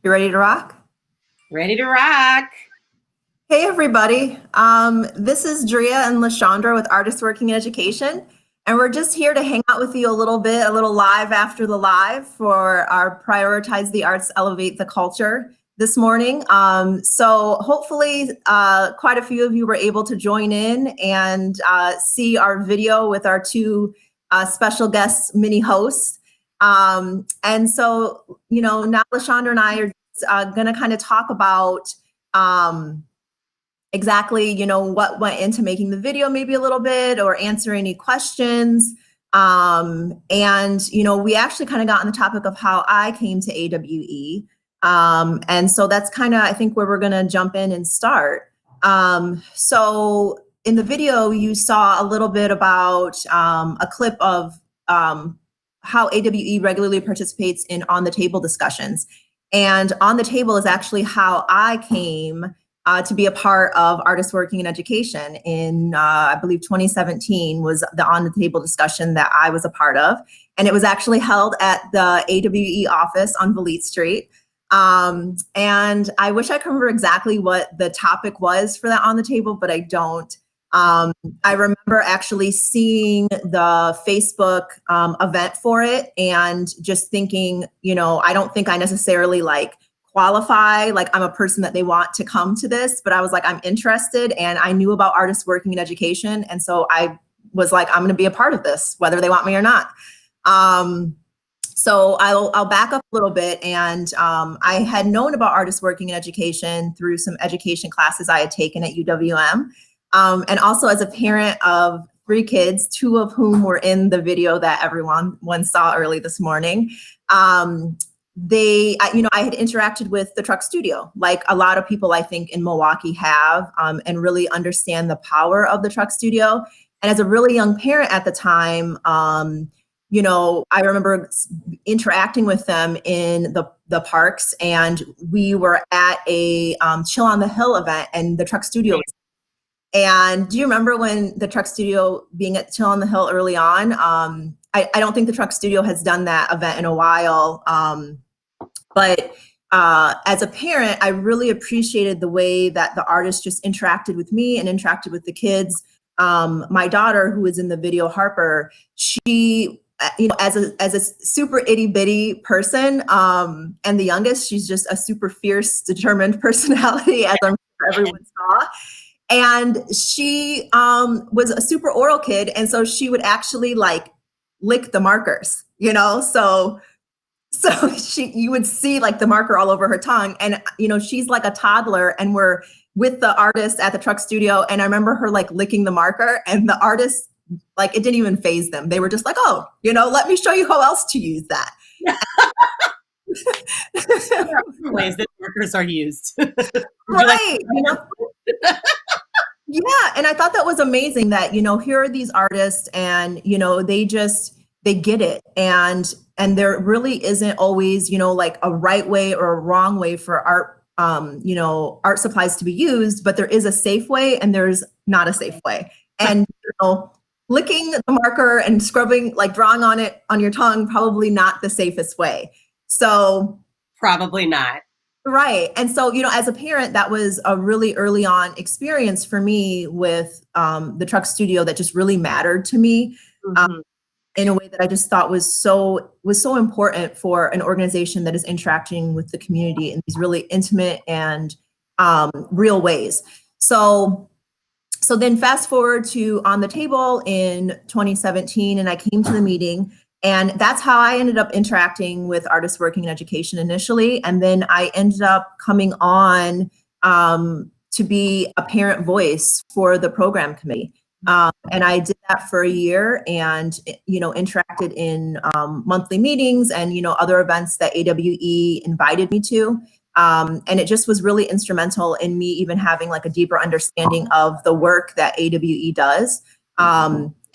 You ready to rock? Ready to rock. Hey, everybody. This is Drea and Lashawndra with Artists Working in Education. And we're just here to hang out with you a little bit, a little live after the live for our Prioritize the Arts, Elevate the Culture this morning. So hopefully quite a few of you were able to join in and see our video with our two special guest mini hosts. And so, now Lashawndra and I are going to kind of talk about exactly, what went into making the video maybe a little bit, or answer any questions. And, we actually kind of got on the topic of how I came to AWE. And so that's kind of, I think, where we're going to jump in and start. So in the video, you saw a little bit about a clip of how AWE regularly participates in on the table discussions. And on the table is actually how I came to be a part of Artists Working in Education in, I believe 2017 was the on the table discussion that I was a part of. And it was actually held at the AWE office on Valete Street. And I wish I could remember exactly what the topic was for that on the table, but I don't. I remember actually seeing the Facebook event for it and just thinking, I don't think I necessarily qualify, I'm a person that they want to come to this, but I was like, I'm interested, and I knew about Artists Working in Education. And so I was like, I'm going to be a part of this, whether they want me or not. So I'll back up a little bit. And I had known about Artists Working in Education through some education classes I had taken at UWM. And also as a parent of 3 kids, 2 of whom were in the video that everyone saw early this morning. I had interacted with the truck studio, like a lot of people I think in Milwaukee have, and really understand the power of the truck studio. And as a really young parent at the time, I remember interacting with them in the parks, and we were at a Chill on the Hill event, and the truck studio was. And do you remember when the truck studio being at Chill on the Hill early on? I don't think the truck studio has done that event in a while. But as a parent, I really appreciated the way that the artist just interacted with me and interacted with the kids. My daughter, who is in the video, Harper, she, as a super itty bitty person, and the youngest, she's just a super fierce, determined personality, as I'm sure everyone saw. And she was a super oral kid, and so she would actually lick the markers, So you would see the marker all over her tongue, and she's like a toddler, and we're with the artist at the truck studio, and I remember her licking the marker, and the artist it didn't even faze them. They were just like, oh, let me show you how else to use that. There are ways that markers are used. Right. Yeah, and I thought that was amazing that here are these artists, and they get it, and there really isn't always a right way or a wrong way for art art supplies to be used, but there is a safe way and there's not a safe way. And licking the marker and scrubbing, drawing on it on your tongue, probably not the safest way. So probably not. Right. And so, as a parent, that was a really early on experience for me with the truck studio that just really mattered to me. Mm-hmm. In a way that I just thought was so important for an organization that is interacting with the community in these really intimate and real ways. So then fast forward to On the Table in 2017, and I came to the meeting, and that's how I ended up interacting with Artists Working in Education initially. And then I ended up coming on to be a parent voice for the program committee. And I did that for a year, and interacted in monthly meetings and other events that AWE invited me to, and it just was really instrumental in me even having a deeper understanding of the work that AWE does,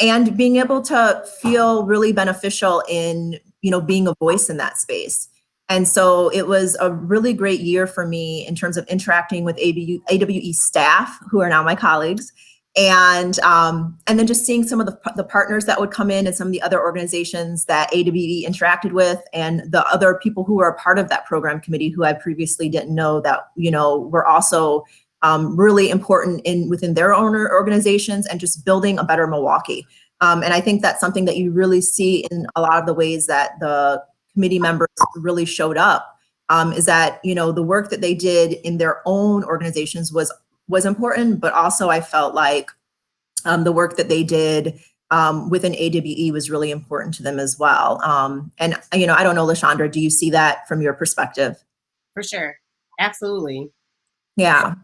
and being able to feel really beneficial in being a voice in that space. And so it was a really great year for me in terms of interacting with AWE staff, who are now my colleagues, And then just seeing some of the partners that would come in and some of the other organizations that AWE interacted with, and the other people who were a part of that program committee who I previously didn't know that, were also really important within their own organizations and just building a better Milwaukee. And I think that's something that you really see in a lot of the ways that the committee members really showed up, is that, the work that they did in their own organizations was important, but also I felt like the work that they did within AWE was really important to them as well. And, I don't know, Lashawndra, do you see that from your perspective? For sure. Absolutely. Yeah.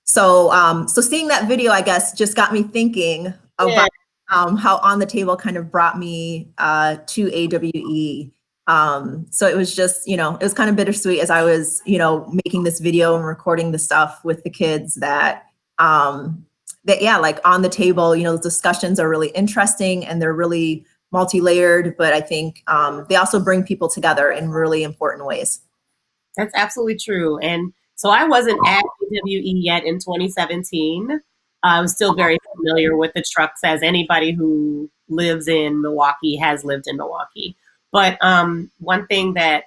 So seeing that video, I guess, just got me thinking about how On the Table kind of brought me to AWE. So it was just, it was kind of bittersweet as I was, making this video and recording the stuff with the kids that like On the Table, the discussions are really interesting and they're really multi-layered, but I think they also bring people together in really important ways. That's absolutely true. And so I wasn't at AWE yet in 2017. I was still very familiar with the trucks, as anybody who lives in Milwaukee has lived in Milwaukee. But one thing that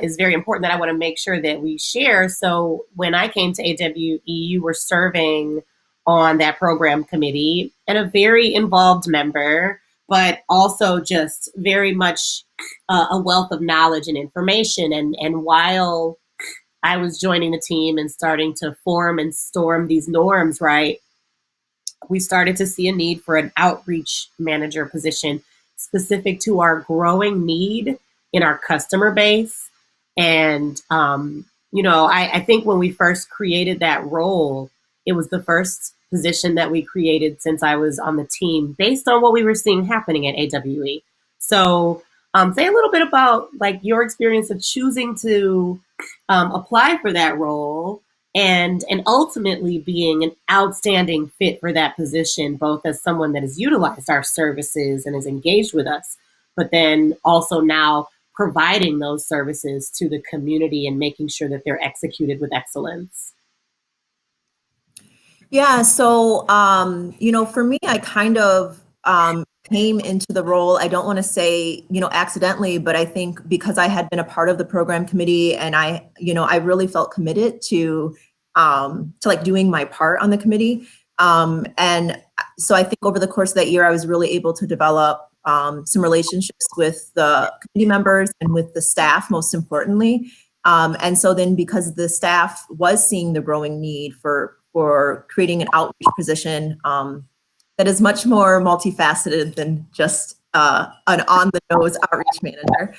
is very important that I want to make sure that we share. So when I came to AWE, you were serving on that program committee and a very involved member, but also just very much a wealth of knowledge and information. And while I was joining the team and starting to form and storm these norms, right, we started to see a need for an outreach manager position specific to our growing need in our customer base. And, I think when we first created that role, it was the first position that we created since I was on the team based on what we were seeing happening at AWE. So say a little bit about like your experience of choosing to apply for that role and ultimately being an outstanding fit for that position, both as someone that has utilized our services and is engaged with us, but then also now providing those services to the community and making sure that they're executed with excellence. Yeah, so, for me, I kind of came into the role, I don't want to say, accidentally, but I think because I had been a part of the program committee and I really felt committed to like doing my part on the committee. And so I think over the course of that year, I was really able to develop some relationships with the committee members and with the staff, most importantly. And so then because the staff was seeing the growing need for creating an outreach position that is much more multifaceted than just an on-the-nose outreach manager.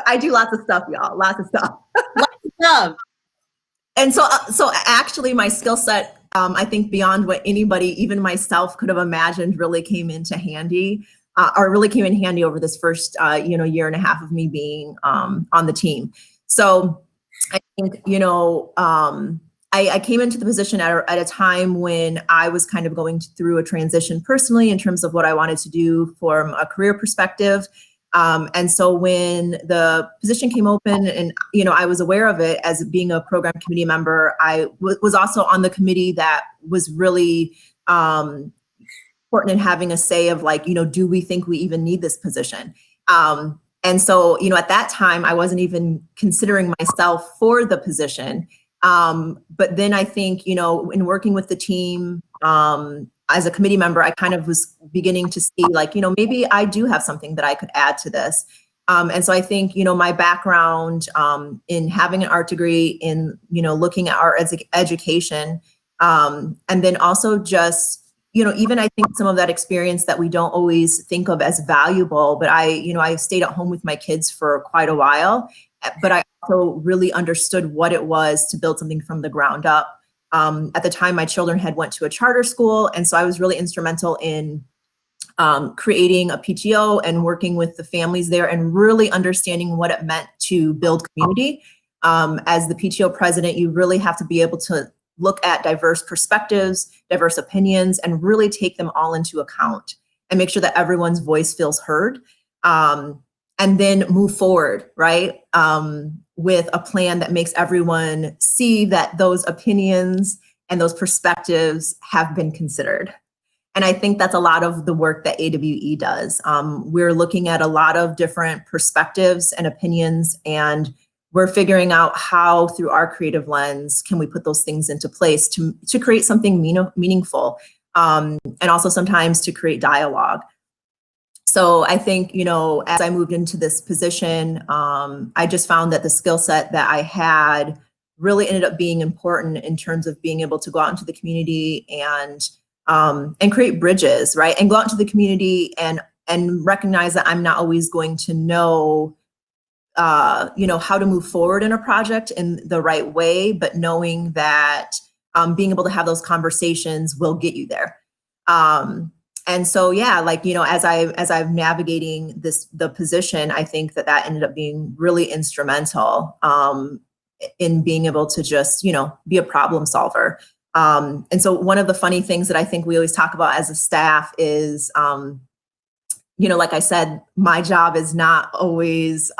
I do lots of stuff, y'all, lots of stuff. Lots of stuff. And so actually my skill set, I think beyond what anybody, even myself, could have imagined really came into handy, or really came in handy over this first, year and a half of me being on the team. So I think, I came into the position at a time when I was kind of going through a transition personally in terms of what I wanted to do from a career perspective. And so when the position came open and, I was aware of it as being a program committee member, I was also on the committee that was really important in having a say of like, do we think we even need this position? And so, at that time, I wasn't even considering myself for the position. But then I think, in working with the team, as a committee member, I kind of was beginning to see like, maybe I do have something that I could add to this. And so I think, my background in having an art degree, in, looking at art education, and then also just, even I think some of that experience that we don't always think of as valuable, but I stayed at home with my kids for quite a while, but I also really understood what it was to build something from the ground up. At the time, my children had went to a charter school, and so I was really instrumental in creating a PTO and working with the families there and really understanding what it meant to build community. As the PTO president, you really have to be able to look at diverse perspectives, diverse opinions, and really take them all into account and make sure that everyone's voice feels heard. And then move forward, right? With a plan that makes everyone see that those opinions and those perspectives have been considered. And I think that's a lot of the work that AWE does. We're looking at a lot of different perspectives and opinions, and we're figuring out how, through our creative lens, can we put those things into place to create something meaningful, and also sometimes to create dialogue. So I think, as I moved into this position, I just found that the skill set that I had really ended up being important in terms of being able to go out into the community and create bridges, right? And go out into the community and recognize that I'm not always going to know, how to move forward in a project in the right way, but knowing that being able to have those conversations will get you there. And so, yeah, as I'm navigating the position, I think that ended up being really instrumental in being able to just, be a problem solver. And so one of the funny things that I think we always talk about as a staff is, like I said, my job is not always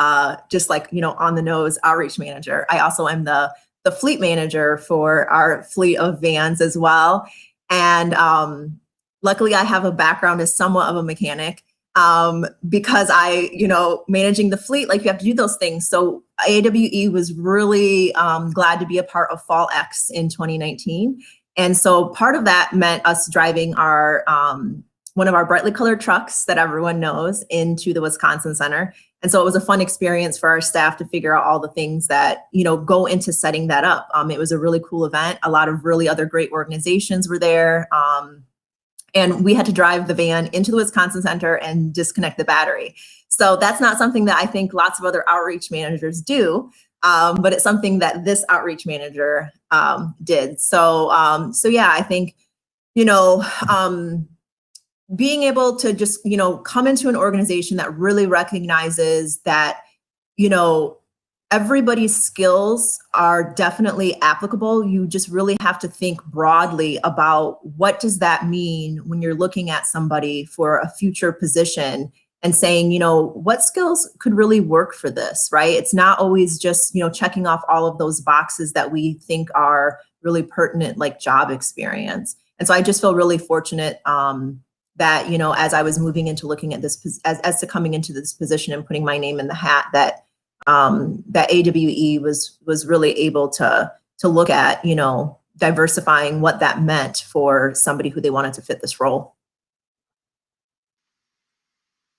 just on the nose outreach manager. I also am the fleet manager for our fleet of vans as well. And luckily I have a background as somewhat of a mechanic because managing the fleet, you have to do those things. So AWE was really glad to be a part of Fall X in 2019. And so part of that meant us driving our one of our brightly colored trucks that everyone knows into the Wisconsin Center. And so it was a fun experience for our staff to figure out all the things that, go into setting that up. It was a really cool event. A lot of really other great organizations were there. And we had to drive the van into the Wisconsin Center and disconnect the battery. So that's not something that I think lots of other outreach managers do, but it's something that this outreach manager did. So yeah, I think, being able to just, come into an organization that really recognizes that, everybody's skills are definitely applicable. You just really have to think broadly about what does that mean when you're looking at somebody for a future position and saying, what skills could really work for this, right? It's not always just, checking off all of those boxes that we think are really pertinent, like job experience. And so I just feel really fortunate that, as I was moving into looking at this, as to coming into this position and putting my name in the hat, that AWE was really able to look at, diversifying what that meant for somebody who they wanted to fit this role.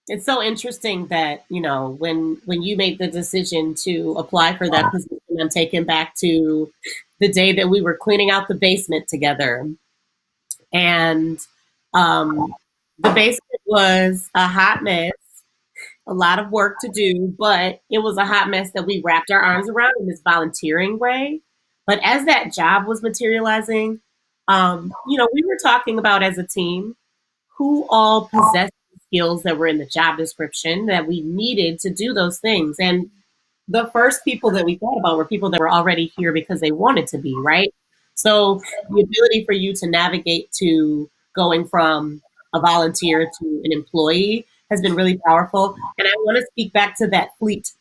It's so interesting that, when you made the decision to apply for that position, I'm taken back to the day that we were cleaning out the basement together. And the basement was a hot mess, a lot of work to do, but it was a hot mess that we wrapped our arms around in this volunteering way. But as that job was materializing, we were talking about as a team who all possessed the skills that were in the job description that we needed to do those things. And the first people that we thought about were people that were already here because they wanted to be, right? So the ability for you to navigate to going from a volunteer to an employee has been really powerful. And I want to speak back to that fleet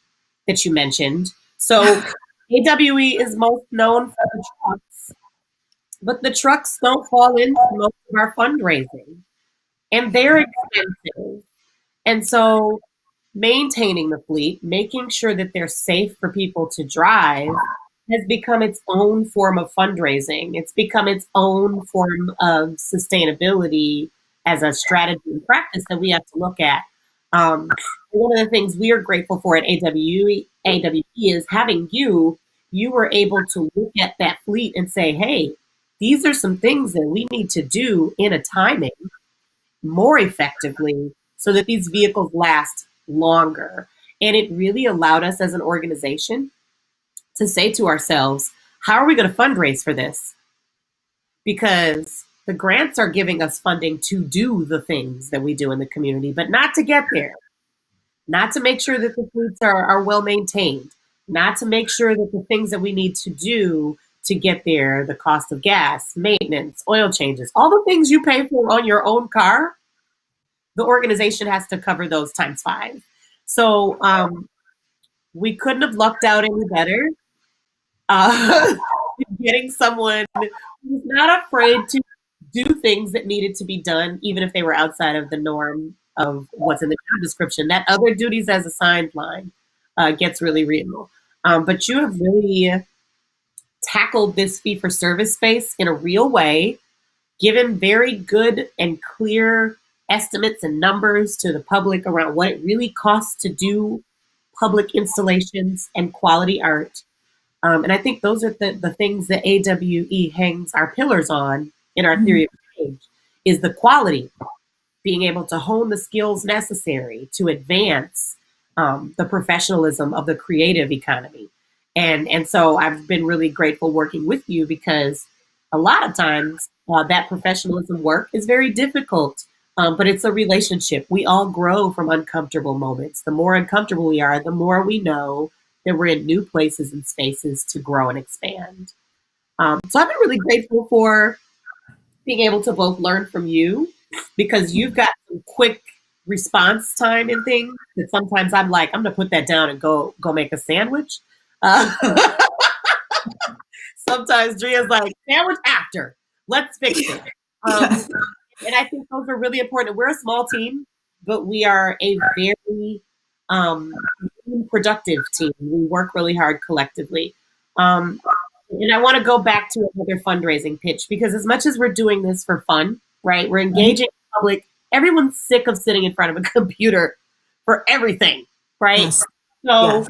that you mentioned. So AWE is most known for the trucks, but the trucks don't fall into most of our fundraising, and they're expensive. And so maintaining the fleet, making sure that they're safe for people to drive, has become its own form of fundraising. It's become its own form of sustainability as a strategy and practice that we have to look at. One of the things we are grateful for at AWE is having you were able to look at that fleet and say, hey, these are some things that we need to do in a timing more effectively so that these vehicles last longer. And it really allowed us as an organization to say to ourselves, how are we going to fundraise for this? Because the grants are giving us funding to do the things that we do in the community, but not to get there, not to make sure that the fleets are well maintained, not to make sure that the things that we need to do to get there, the cost of gas, maintenance, oil changes, all the things you pay for on your own car, the organization has to cover those times 5. So we couldn't have lucked out any better. Getting someone was not afraid to do things that needed to be done, even if they were outside of the norm of what's in the job description. That other duties as assigned line gets really real. But you have really tackled this fee for service space in a real way, given very good and clear estimates and numbers to the public around what it really costs to do public installations and quality art. And I think those are the things that AWE hangs our pillars on in our theory of change, is the quality, being able to hone the skills necessary to advance the professionalism of the creative economy. And so I've been really grateful working with you, because a lot of times that professionalism work is very difficult, but it's a relationship. We all grow from uncomfortable moments. The more uncomfortable we are, the more we know that we're in new places and spaces to grow and expand. So I've been really grateful for being able to both learn from you, because you've got some quick response time and things that sometimes I'm like, I'm gonna put that down and go make a sandwich. Sometimes Drea's like, sandwich after, let's fix it. And I think those are really important. We're a small team, but we are a very productive team. We work really hard collectively. And I want to go back to another fundraising pitch, because as much as we're doing this for fun, right, we're engaging the public. Everyone's sick of sitting in front of a computer for everything, right? Yes. So Yes.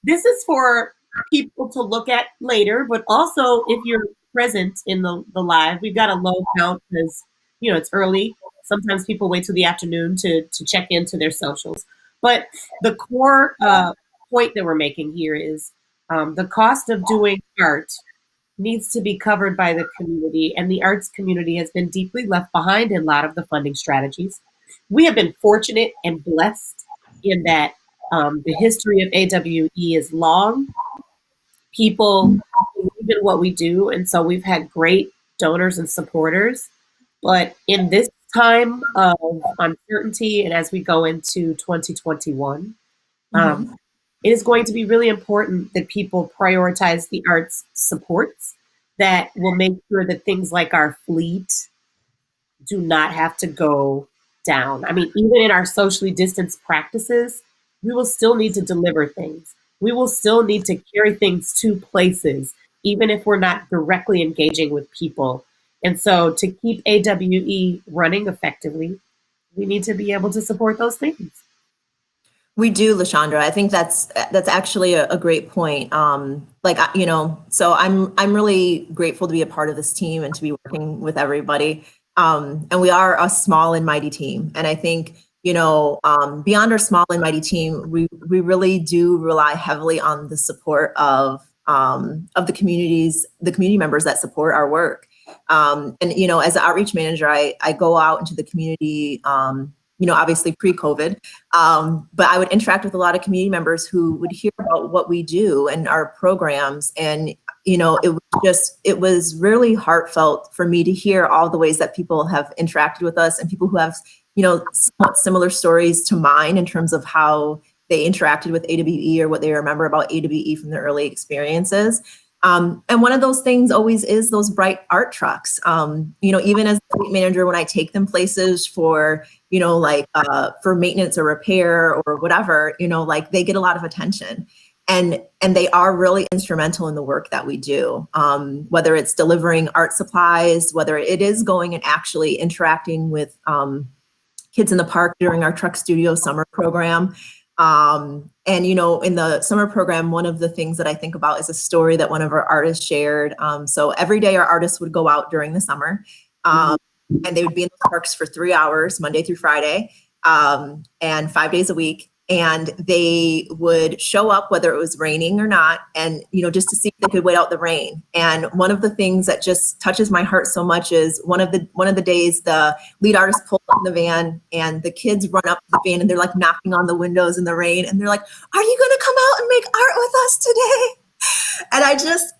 this is for people to look at later, but also if you're present in the live, we've got a low count because, it's early. Sometimes people wait till the afternoon to check into their socials. But the core point that we're making here is the cost of doing art needs to be covered by the community, and the arts community has been deeply left behind in a lot of the funding strategies. We have been fortunate and blessed in that the history of AWE is long. People believe in what we do, and so we've had great donors and supporters. But in this time of uncertainty, and as we go into 2021, it is going to be really important that people prioritize the arts supports that will make sure that things like our fleet do not have to go down. I mean, even in our socially distanced practices, we will still need to deliver things. We will still need to carry things to places, even if we're not directly engaging with people. And so to keep AWE running effectively, we need to be able to support those things. We do, Lashawndra. I think that's actually a great point. So I'm really grateful to be a part of this team and to be working with everybody. And we are a small and mighty team. And I think, beyond our small and mighty team, we really do rely heavily on the support of the community members that support our work. And as an outreach manager, I go out into the community, obviously pre-COVID, but I would interact with a lot of community members who would hear about what we do and our programs. And, it was really heartfelt for me to hear all the ways that people have interacted with us, and people who have, somewhat similar stories to mine in terms of how they interacted with AWE or what they remember about AWE from their early experiences. And one of those things always is those bright art trucks. Even as a fleet manager, when I take them places for, for maintenance or repair or whatever, they get a lot of attention. And they are really instrumental in the work that we do, whether it's delivering art supplies, whether it is going and actually interacting with kids in the park during our Truck Studio summer program. And, in the summer program, one of the things that I think about is a story that one of our artists shared. So every day our artists would go out during the summer, and they would be in the parks for 3 hours, Monday through Friday, and 5 days a week. And they would show up whether it was raining or not, and, just to see if they could wait out the rain. And one of the things that just touches my heart so much is one of the days the lead artist pulled up in the van, and the kids run up to the van and they're like knocking on the windows in the rain. And they're like, "Are you going to come out and make art with us today?" And I just,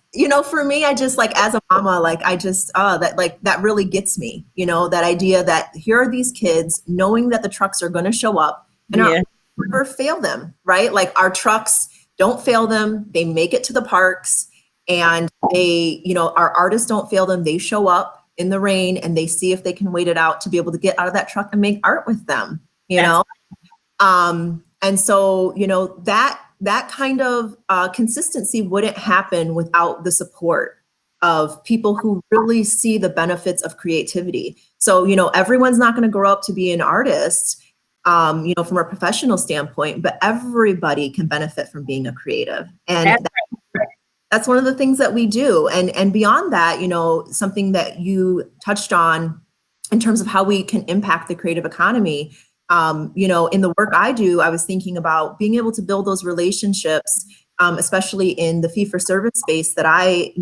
for me, I just as a mama, that really gets me, that idea that here are these kids knowing that the trucks are going to show up and never fail them, right? Like our trucks don't fail them. They make it to the parks, And they, our artists don't fail them. They show up in the rain and they see if they can wait it out to be able to get out of that truck and make art with them, And so, that kind of consistency wouldn't happen without the support of people who really see the benefits of creativity. So, everyone's not going to grow up to be an artist, from a professional standpoint, but everybody can benefit from being a creative. And that's one of the things that we do. And beyond that, something that you touched on in terms of how we can impact the creative economy, in the work I do, I was thinking about being able to build those relationships, especially in the fee-for-service space that I,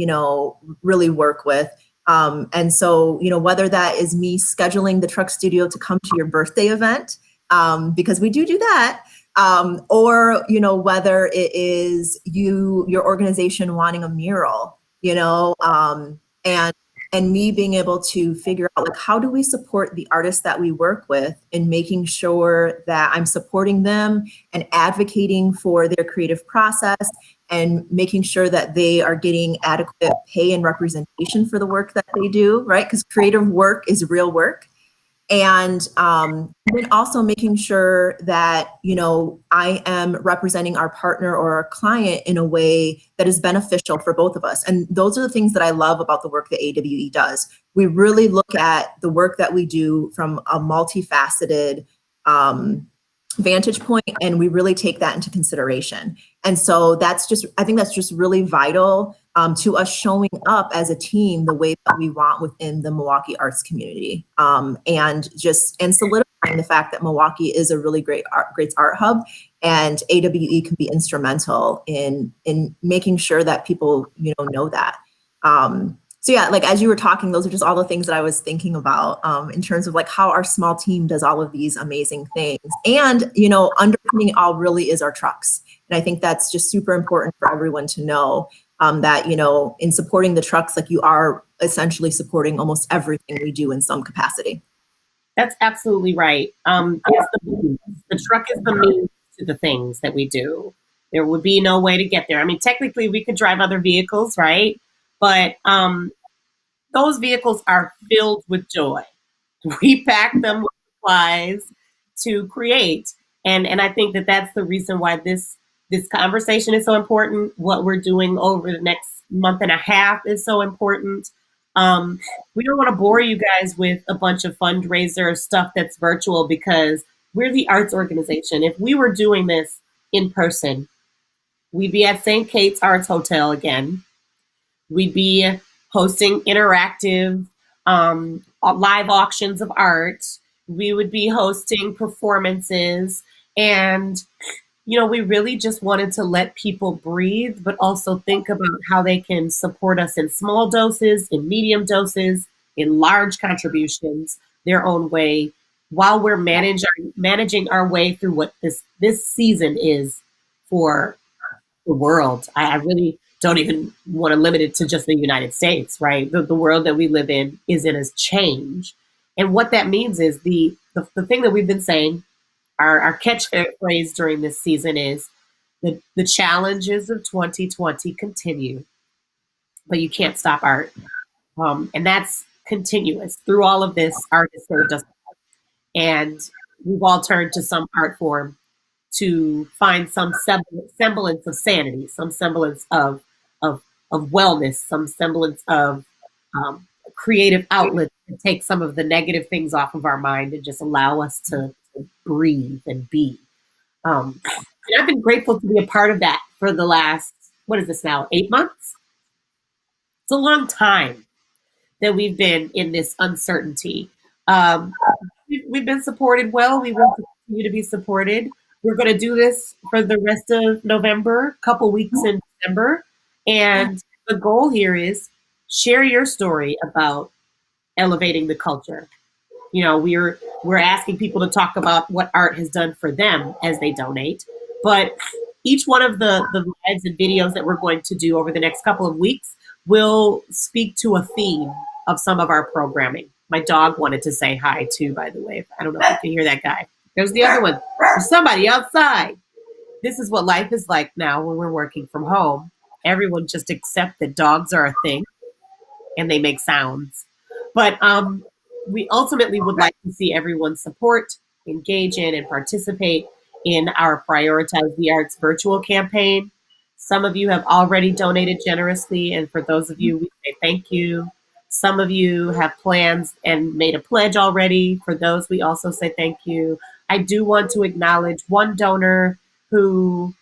really work with. And so, whether that is me scheduling the truck studio to come to your birthday event, because we do that, or, whether it is your organization wanting a mural, and me being able to figure out, like, how do we support the artists that we work with in making sure that I'm supporting them and advocating for their creative process and making sure that they are getting adequate pay and representation for the work that they do, right? Because creative work is real work. And then also making sure that, I am representing our partner or our client in a way that is beneficial for both of us. And those are the things that I love about the work that AWE does. We really look at the work that we do from a multifaceted vantage point, and we really take that into consideration. And so I think that's just really vital to us showing up as a team the way that we want within the Milwaukee arts community, and solidifying the fact that Milwaukee is a really great art hub, and AWE can be instrumental in making sure that people know that. So yeah, like as you were talking, those are just all the things that I was thinking about in terms of like how our small team does all of these amazing things. And, underpinning all really is our trucks. And I think that's just super important for everyone to know that, in supporting the trucks, like you are essentially supporting almost everything we do in some capacity. That's absolutely right. The truck is the means to the things that we do. There would be no way to get there. I mean, technically we could drive other vehicles, right? But those vehicles are filled with joy. We pack them with supplies to create. And I think that that's the reason why this conversation is so important. What we're doing over the next month and a half is so important. We don't want to bore you guys with a bunch of fundraiser stuff that's virtual, because we're the arts organization. If we were doing this in person, we'd be at St. Kate's Arts Hotel again. We'd be hosting interactive live auctions of art. We would be hosting performances. And, we really just wanted to let people breathe, but also think about how they can support us in small doses, in medium doses, in large contributions, their own way, while we're managing our way through what this season is for the world. I really don't even want to limit it to just the United States, right? The world that we live in is in a change. And what that means is the thing that we've been saying, our catchphrase during this season is the challenges of 2020 continue, but you can't stop art. And that's continuous. Through all of this, art has served us. And we've all turned to some art form to find some semblance of sanity, some semblance of wellness, some semblance of creative outlet to take some of the negative things off of our mind and just allow us to breathe and be. And I've been grateful to be a part of that for the last, what is this now, 8 months? It's a long time that we've been in this uncertainty. We've been supported well. We will continue to be supported. We're going to do this for the rest of November, a couple weeks in December. And the goal here is share your story about elevating the culture. We're asking people to talk about what art has done for them as they donate. But each one of the lives and videos that we're going to do over the next couple of weeks will speak to a theme of some of our programming. My dog wanted to say hi too, by the way. I don't know if you can hear that guy. There's the other one. There's somebody outside. This is what life is like now when we're working from home. everyone just accept that dogs are a thing and they make sounds. But we ultimately would like to see everyone support, engage in, and participate in our Prioritize the Arts virtual campaign. Some of you have already donated generously, and for those of you, we say thank you. Some of you have plans and made a pledge already. For those, we also say thank you. I do want to acknowledge one donor who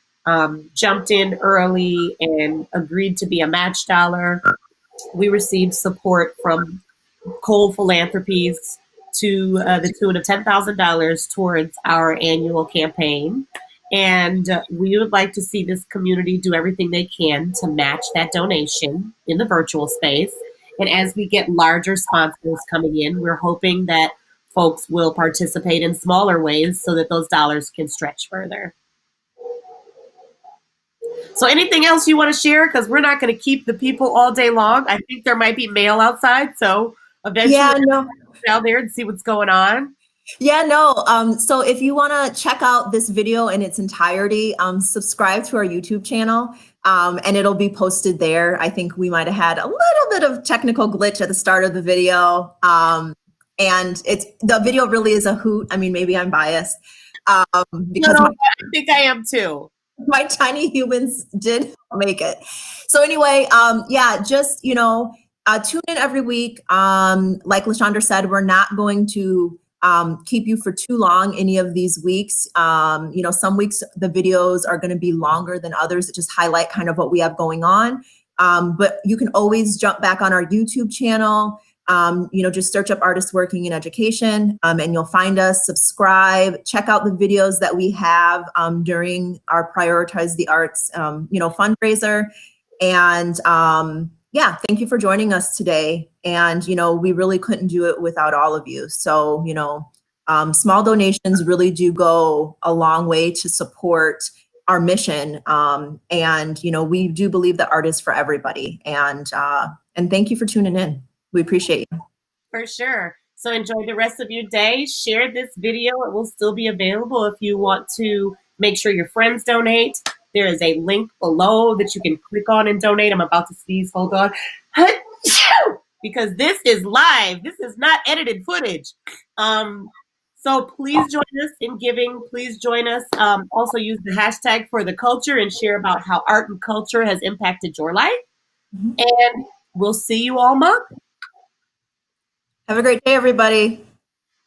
jumped in early and agreed to be a match dollar. We received support from Cole Philanthropies to the tune of $10,000 towards our annual campaign. And we would like to see this community do everything they can to match that donation in the virtual space. And as we get larger sponsors coming in, we're hoping that folks will participate in smaller ways so that those dollars can stretch further. So anything else you want to share? Because we're not going to keep the people all day long. I think there might be mail outside. So eventually down there and see what's going on. Yeah, no. So if you want to check out this video in its entirety, subscribe to our YouTube channel, and it'll be posted there. I think we might have had a little bit of technical glitch at the start of the video. And the video really is a hoot. I mean, maybe I'm biased. Because I think I am too. My tiny humans did make it. So anyway, yeah, just, tune in every week. Like Lashawndra said, we're not going to keep you for too long any of these weeks. Some weeks the videos are going to be longer than others that just highlight kind of what we have going on. But you can always jump back on our YouTube channel. Just search up Artists Working in Education, and you'll find us. Subscribe, check out the videos that we have during our Prioritize the Arts, fundraiser. And yeah, thank you for joining us today. And, we really couldn't do it without all of you. So, small donations really do go a long way to support our mission. And, we do believe that art is for everybody. And thank you for tuning in. We appreciate you. For sure. So enjoy the rest of your day. Share this video. It will still be available if you want to make sure your friends donate. There is a link below that you can click on and donate. I'm about to sneeze. Hold on. Because this is live. This is not edited footage. So please join us in giving. Please join us. Also use the hashtag for the culture and share about how art and culture has impacted your life. And we'll see you all month. Have a great day, everybody.